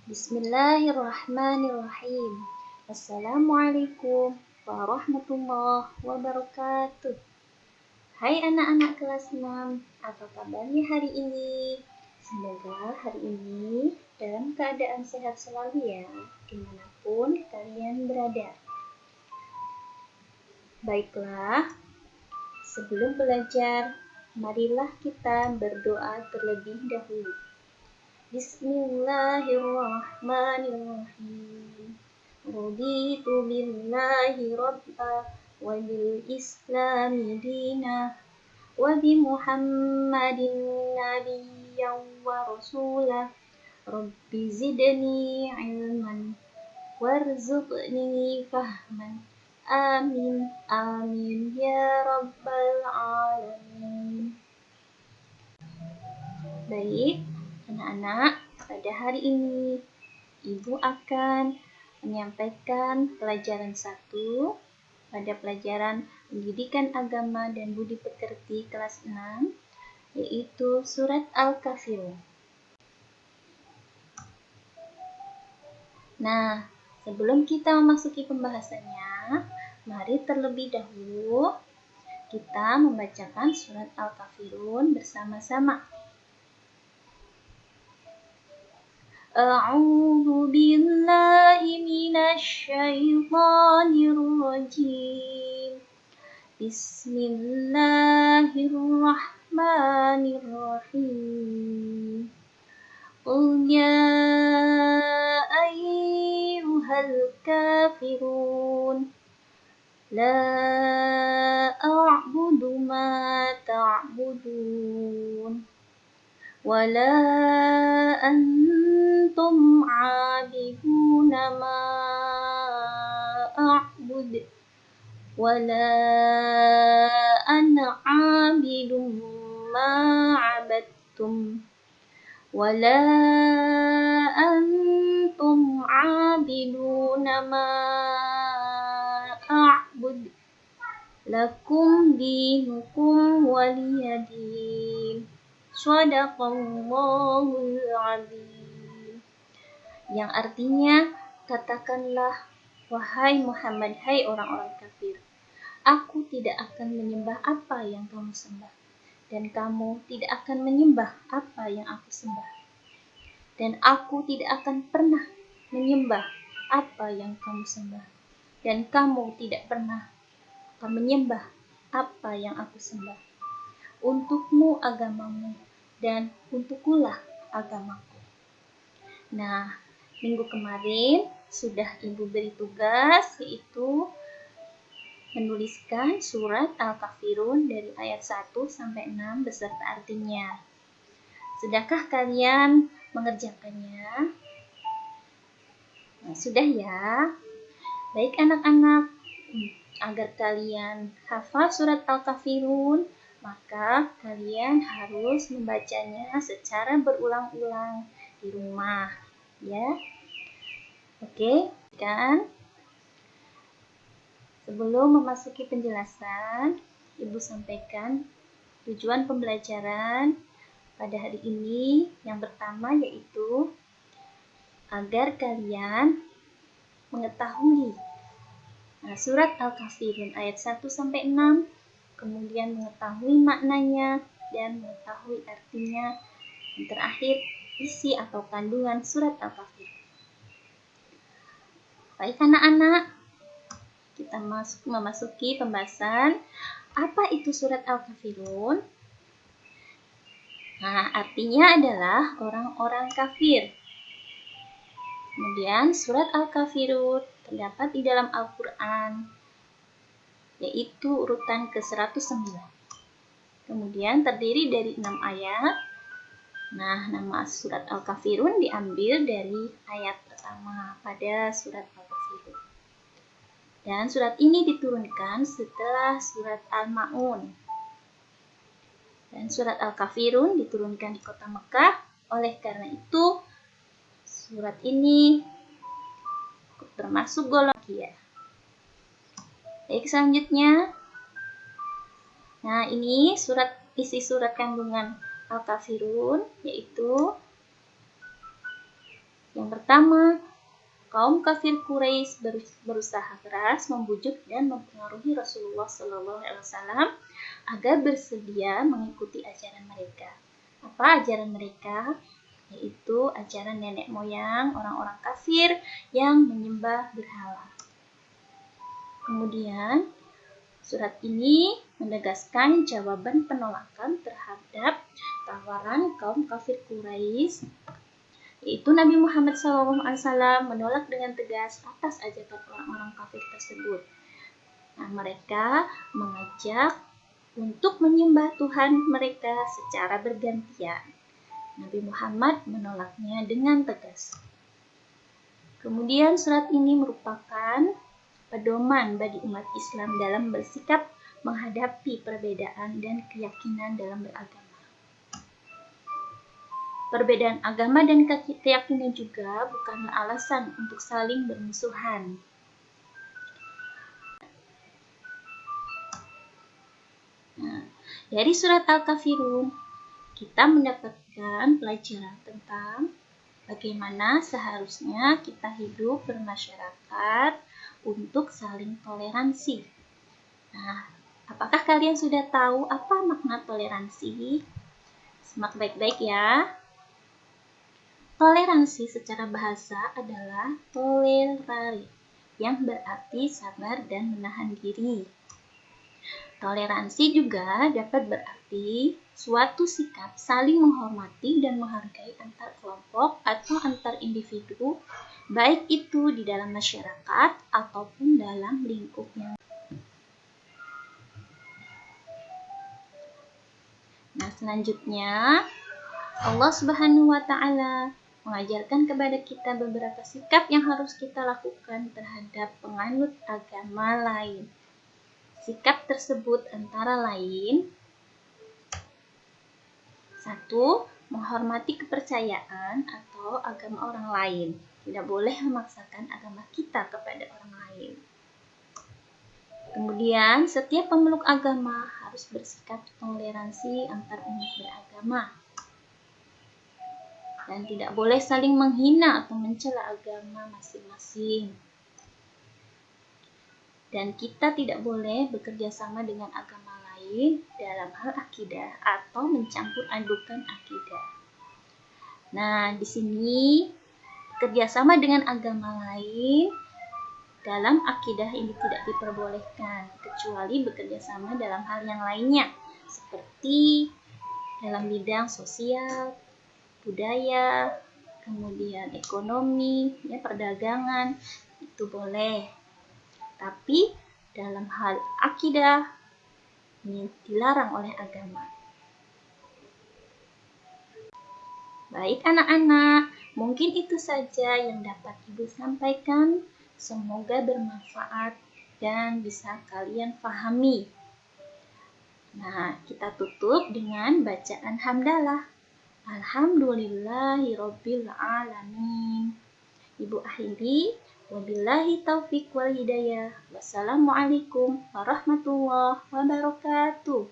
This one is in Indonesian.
Bismillahirrahmanirrahim. Assalamualaikum warahmatullahi wabarakatuh. Hai anak-anak kelas 6, apa kabarnya hari ini? Semoga hari ini dalam keadaan sehat selalu ya, dimanapun kalian berada. Baiklah, sebelum belajar, marilah kita berdoa terlebih dahulu. Bismillahirrahmanirrahim. Raditu billahi rabba wa bil islami dina wa bi Muhammadin nabiyyan wa rasulah. Rabbi zidni ilman warzuqni fahman. Amin amin ya rabbal alamin. Baik, anak-anak, pada hari ini Ibu akan menyampaikan pelajaran 1 pada pelajaran Pendidikan Agama dan Budi Pekerti kelas 6, yaitu Surat Al-Kafirun. Nah, sebelum kita memasuki pembahasannya, mari terlebih dahulu kita membacakan Surat Al-Kafirun bersama-sama. A'udzu billahi minasy syaithanir rajim. Bismillahirrahmanirrahim. Qul ya ayyuhal kafirun la a'budu ma ta'budun wa la antum 'abiduna ma a'bud wa la ana 'abidum ma 'abadtum wa la antum 'abiduna ma a'bud lakum dinukum waliyadin. Shadaqallahul azim. Yang artinya, katakanlah, wahai Muhammad, hai orang-orang kafir, aku tidak akan menyembah apa yang kamu sembah, dan kamu tidak akan menyembah apa yang aku sembah, dan aku tidak akan pernah menyembah apa yang kamu sembah, dan kamu tidak pernah akan menyembah apa yang aku sembah. Untukmu agamamu, dan untukkulah agamaku. Nah, minggu kemarin sudah Ibu beri tugas, yaitu menuliskan surat Al-Kafirun dari ayat 1 sampai 6 beserta artinya. Sudahkah kalian mengerjakannya? Nah, sudah ya. Baik anak-anak, agar kalian hafal surat Al-Kafirun, maka kalian harus membacanya secara berulang-ulang di rumah, ya. Oke, kan? Sebelum memasuki penjelasan, Ibu sampaikan tujuan pembelajaran pada hari ini. Yang pertama yaitu agar kalian mengetahui surat Al-Kafirun ayat 1 sampai 6, kemudian mengetahui maknanya dan mengetahui artinya, dan terakhir isi atau kandungan surat Al-Kafirun. Baik anak-anak, kita memasuki pembahasan apa itu surat Al-Kafirun. Nah, artinya adalah orang-orang kafir. Kemudian surat Al-Kafirun terdapat di dalam Al-Quran, yaitu urutan ke-109. Kemudian terdiri dari 6 ayat. Nah, nama surat Al-Kafirun diambil dari ayat pertama pada surat Al-Kafirun. Dan surat ini diturunkan setelah surat Al-Ma'un. Dan surat Al-Kafirun diturunkan di kota Mekah. Oleh karena itu, surat ini termasuk golongan Makkiyah. Baik, selanjutnya. Nah, ini isi surat kandungan Al-Kafirun, yaitu yang Yang pertama, kaum kafir Quraisy berusaha keras membujuk dan mempengaruhi Rasulullah SAW agar bersedia mengikuti ajaran mereka. Apa ajaran mereka? Yaitu ajaran nenek moyang orang-orang kafir yang menyembah berhala. Kemudian, surat ini menegaskan jawaban penolakan terhadap tawaran kaum kafir Quraisy, yaitu Nabi Muhammad SAW menolak dengan tegas atas ajakan orang-orang kafir tersebut. Nah, mereka mengajak untuk menyembah Tuhan mereka secara bergantian. Nabi Muhammad menolaknya dengan tegas. Kemudian surat ini merupakan pedoman bagi umat Islam dalam bersikap menghadapi perbedaan dan keyakinan dalam beragama. Perbedaan agama dan keyakinan juga bukanlah alasan untuk saling bermusuhan. Nah, dari surat Al-Kafirun, kita mendapatkan pelajaran tentang bagaimana seharusnya kita hidup bermasyarakat untuk saling toleransi. Nah, apakah kalian sudah tahu apa makna toleransi? Simak baik-baik ya. Toleransi secara bahasa adalah tolerare, yang berarti sabar dan menahan diri. Toleransi juga dapat berarti suatu sikap saling menghormati dan menghargai antar kelompok atau antar individu, baik itu di dalam masyarakat ataupun dalam lingkup yang. Nah, selanjutnya Allah Subhanahu wa Ta'ala mengajarkan kepada kita beberapa sikap yang harus kita lakukan terhadap penganut agama lain. Sikap tersebut antara lain: 1. Menghormati kepercayaan atau agama orang lain. Tidak boleh memaksakan agama kita kepada orang lain. Kemudian, setiap pemeluk agama harus bersikap toleransi antar umat beragama. Dan tidak boleh saling menghina atau mencela agama masing-masing. Dan kita tidak boleh bekerja sama dengan agama lain dalam hal akidah atau mencampur adukan akidah. Nah, di sini kerjasama dengan agama lain dalam akidah ini tidak diperbolehkan, kecuali bekerja sama dalam hal yang lainnya, seperti dalam bidang sosial, budaya, kemudian ekonomi, perdagangan, itu boleh. Tapi dalam hal akidah ini dilarang oleh agama. Baik anak-anak, mungkin itu saja yang dapat Ibu sampaikan. Semoga bermanfaat dan bisa kalian pahami. Nah, kita tutup dengan bacaan hamdalah. Alhamdulillahirabbil alamin. Ibu akhiri, wabillahi taufiq wal hidayah. Wassalamualaikum warahmatullahi wabarakatuh.